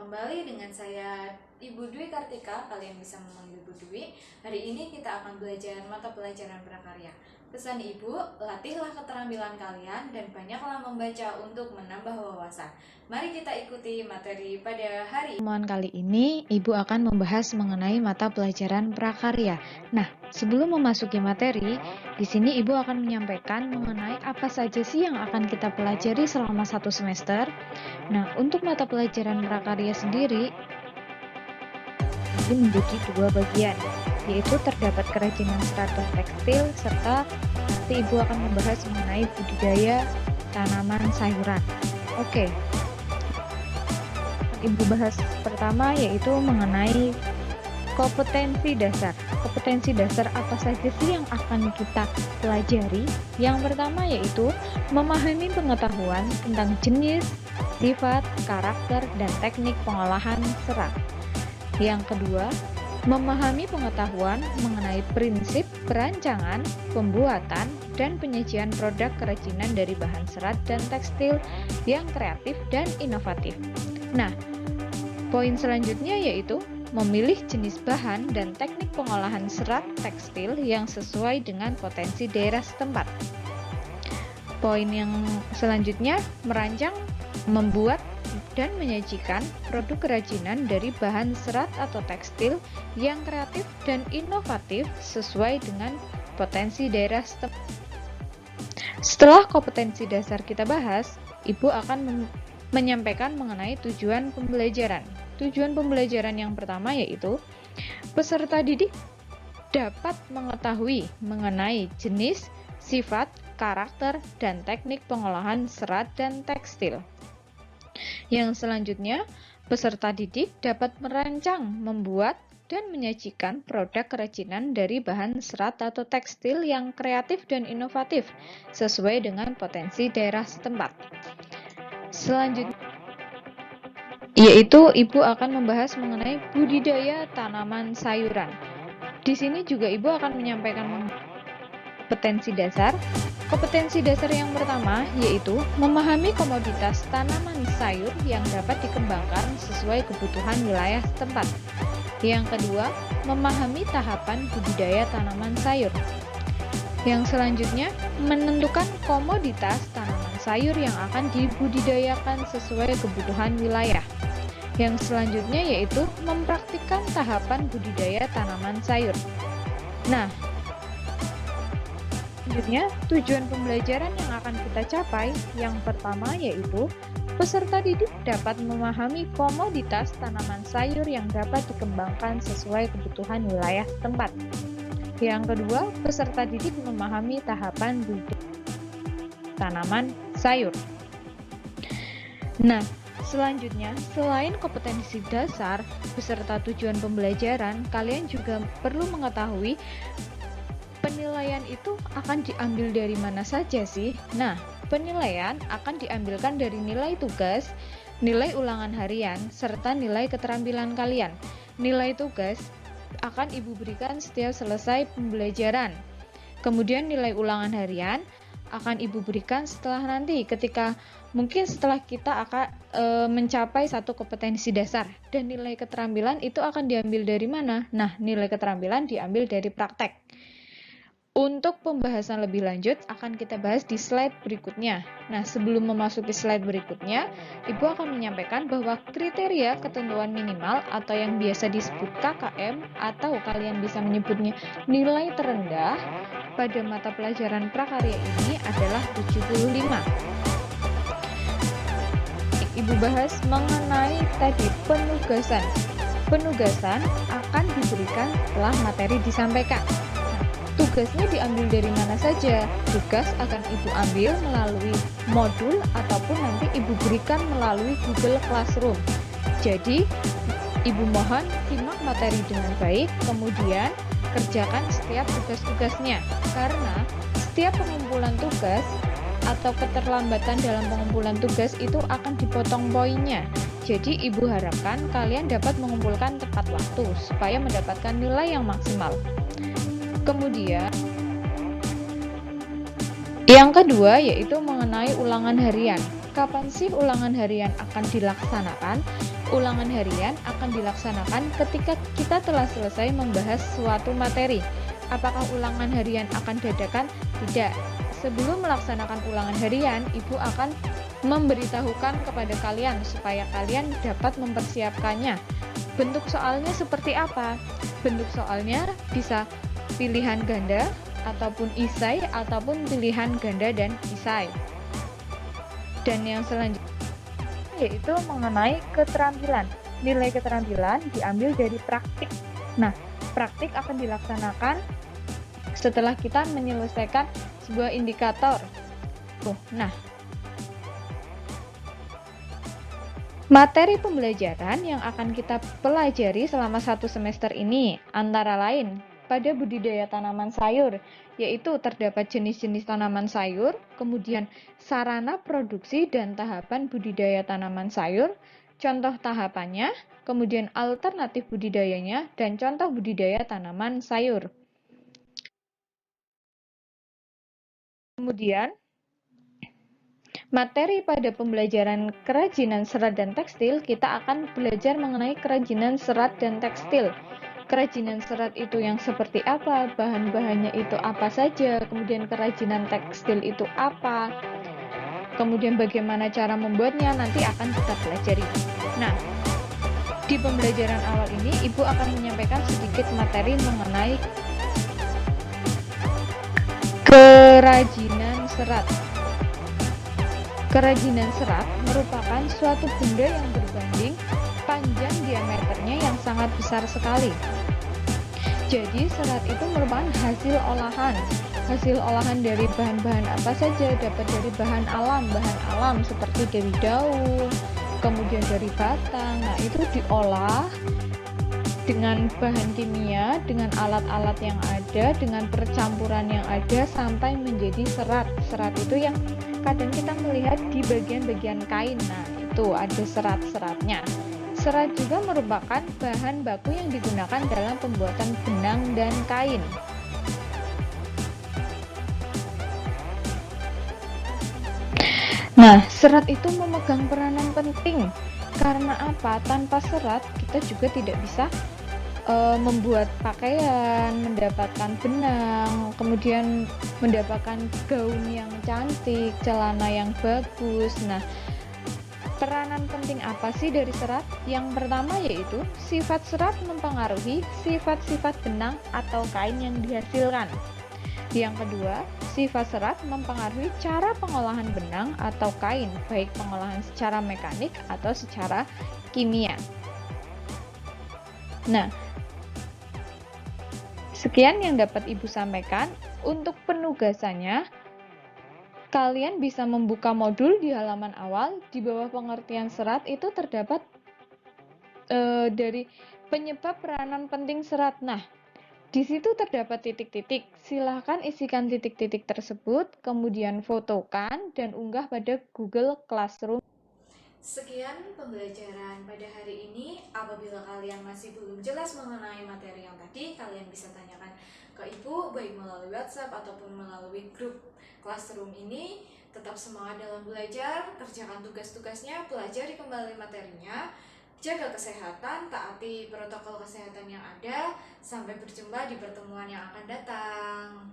kembali dengan saya Ibu Dwi Kartika, kalian bisa memanggil Ibu Dwi. Hari ini kita akan belajar mata pelajaran prakarya. Pesan Ibu, latihlah keterampilan kalian dan banyaklah membaca untuk menambah wawasan. Mari kita ikuti materi pada hari ini. Pertemuan kali ini, Ibu akan membahas mengenai mata pelajaran prakarya. Nah, sebelum memasuki materi, di sini Ibu akan menyampaikan mengenai apa saja sih yang akan kita pelajari selama satu semester. Nah, untuk mata pelajaran prakarya sendiri, ini menjadi dua bagian, yaitu terdapat kerajinan serat dan tekstil, serta nanti Ibu akan membahas mengenai budidaya tanaman sayuran. Oke. Ibu bahas pertama yaitu mengenai kompetensi dasar. Kompetensi dasar apa saja sih yang akan kita pelajari? Yang pertama yaitu memahami pengetahuan tentang jenis, sifat, karakter, dan teknik pengolahan serat. Yang kedua, memahami pengetahuan mengenai prinsip perancangan, pembuatan, dan penyajian produk kerajinan dari bahan serat dan tekstil yang kreatif dan inovatif. Nah, poin selanjutnya yaitu memilih jenis bahan dan teknik pengolahan serat tekstil yang sesuai dengan potensi daerah setempat. Poin yang selanjutnya, merancang, membuat, dan menyajikan produk kerajinan dari bahan serat atau tekstil yang kreatif dan inovatif sesuai dengan potensi daerah setempat. Setelah kompetensi dasar kita bahas, Ibu akan menyampaikan mengenai tujuan pembelajaran. Tujuan pembelajaran yang pertama yaitu peserta didik dapat mengetahui mengenai jenis, sifat, karakter, dan teknik pengolahan serat dan tekstil. Yang selanjutnya, peserta didik dapat merancang, membuat, dan menyajikan produk kerajinan dari bahan serat atau tekstil yang kreatif dan inovatif sesuai dengan potensi daerah setempat. Selanjutnya, yaitu Ibu akan membahas mengenai budidaya tanaman sayuran. Di sini juga Ibu akan menyampaikan kompetensi dasar. Kompetensi dasar yang pertama yaitu memahami komoditas tanaman sayur yang dapat dikembangkan sesuai kebutuhan wilayah setempat. Yang kedua, memahami tahapan budidaya tanaman sayur. Yang selanjutnya, menentukan komoditas tanaman sayur yang akan dibudidayakan sesuai kebutuhan wilayah. Yang selanjutnya yaitu mempraktikkan tahapan budidaya tanaman sayur. Nah, selanjutnya tujuan pembelajaran yang akan kita capai yang pertama yaitu peserta didik dapat memahami komoditas tanaman sayur yang dapat dikembangkan sesuai kebutuhan wilayah setempat. Yang kedua, peserta didik memahami tahapan budidaya tanaman sayur. Nah, selanjutnya, selain kompetensi dasar beserta tujuan pembelajaran, kalian juga perlu mengetahui penilaian itu akan diambil dari mana saja sih? Nah, penilaian akan diambilkan dari nilai tugas, nilai ulangan harian, serta nilai keterampilan kalian. Nilai tugas akan Ibu berikan setiap selesai pembelajaran. Kemudian nilai ulangan harian akan Ibu berikan setelah nanti ketika mungkin setelah kita akan mencapai satu kompetensi dasar. Dan nilai keterampilan itu akan diambil dari mana? Nah, nilai keterampilan diambil dari praktek. Untuk pembahasan lebih lanjut akan kita bahas di slide berikutnya. Nah, sebelum memasuki slide berikutnya, Ibu akan menyampaikan bahwa kriteria ketentuan minimal atau yang biasa disebut KKM atau kalian bisa menyebutnya nilai terendah pada mata pelajaran prakarya ini adalah 75. Ibu bahas mengenai tadi penugasan. Penugasan akan diberikan setelah materi disampaikan. Tugasnya diambil dari mana saja? Tugas akan Ibu ambil melalui modul ataupun nanti Ibu berikan melalui Google Classroom. Jadi, Ibu mohon simak materi dengan baik, kemudian kerjakan setiap tugas-tugasnya. Karena setiap pengumpulan tugas atau keterlambatan dalam pengumpulan tugas itu akan dipotong poinnya. Jadi, Ibu harapkan kalian dapat mengumpulkan tepat waktu supaya mendapatkan nilai yang maksimal. Kemudian, yang kedua yaitu mengenai ulangan harian. Kapan sih ulangan harian akan dilaksanakan? Ulangan harian akan dilaksanakan ketika kita telah selesai membahas suatu materi. Apakah ulangan harian akan dadakan? Tidak. Sebelum melaksanakan ulangan harian, Ibu akan memberitahukan kepada kalian supaya kalian dapat mempersiapkannya. Bentuk soalnya seperti apa? Bentuk soalnya bisa pilihan ganda, ataupun isai, ataupun pilihan ganda dan isai. Dan yang selanjutnya yaitu mengenai keterampilan. Nilai keterampilan diambil dari praktik. Nah, praktik akan dilaksanakan setelah kita menyelesaikan sebuah indikator. Nah, materi pembelajaran yang akan kita pelajari selama 1 semester ini antara lain pada budidaya tanaman sayur, yaitu terdapat jenis-jenis tanaman sayur, kemudian sarana produksi dan tahapan budidaya tanaman sayur, contoh tahapannya, kemudian alternatif budidayanya, dan contoh budidaya tanaman sayur. Kemudian, materi pada pembelajaran kerajinan serat dan tekstil, kita akan belajar mengenai kerajinan serat dan tekstil. Kerajinan serat itu yang seperti apa, bahan-bahannya itu apa saja, kemudian kerajinan tekstil itu apa, kemudian bagaimana cara membuatnya, nanti akan kita pelajari. Nah, di pembelajaran awal ini, Ibu akan menyampaikan sedikit materi mengenai kerajinan serat. Kerajinan serat merupakan suatu benda yang berbanding panjang diameternya yang sangat besar sekali. Jadi serat itu merupakan hasil olahan dari bahan-bahan apa saja, dapat dari bahan alam seperti dari daun, kemudian dari batang. Nah, itu diolah dengan bahan kimia, dengan alat-alat yang ada, dengan percampuran yang ada sampai menjadi serat. Serat itu yang kadang kita melihat di bagian-bagian kain. Nah, itu ada serat-seratnya. Serat juga merupakan bahan baku yang digunakan dalam pembuatan benang dan kain. Nah, serat itu memegang peranan penting. Karena apa? Tanpa serat, kita juga tidak bisa membuat pakaian, mendapatkan benang, kemudian mendapatkan gaun yang cantik, celana yang bagus. Nah, peranan penting apa sih dari serat? Yang pertama yaitu sifat serat mempengaruhi sifat-sifat benang atau kain yang dihasilkan. Yang kedua, sifat serat mempengaruhi cara pengolahan benang atau kain, baik pengolahan secara mekanik atau secara kimia. Nah, sekian yang dapat Ibu sampaikan. Untuk penugasannya, kalian bisa membuka modul di halaman awal. Di bawah pengertian serat itu terdapat dari penyebab peranan penting serat. Nah, di situ terdapat titik-titik. Silahkan isikan titik-titik tersebut, kemudian fotokan dan unggah pada Google Classroom. Sekian pembelajaran pada hari ini. Apabila kalian masih belum jelas mengenai materi yang tadi, kalian bisa tanyakan ke Ibu baik melalui WhatsApp ataupun melalui grup Classroom ini. Tetap semangat dalam belajar, kerjakan tugas-tugasnya, pelajari kembali materinya, jaga kesehatan, taati protokol kesehatan yang ada. Sampai berjumpa di pertemuan yang akan datang.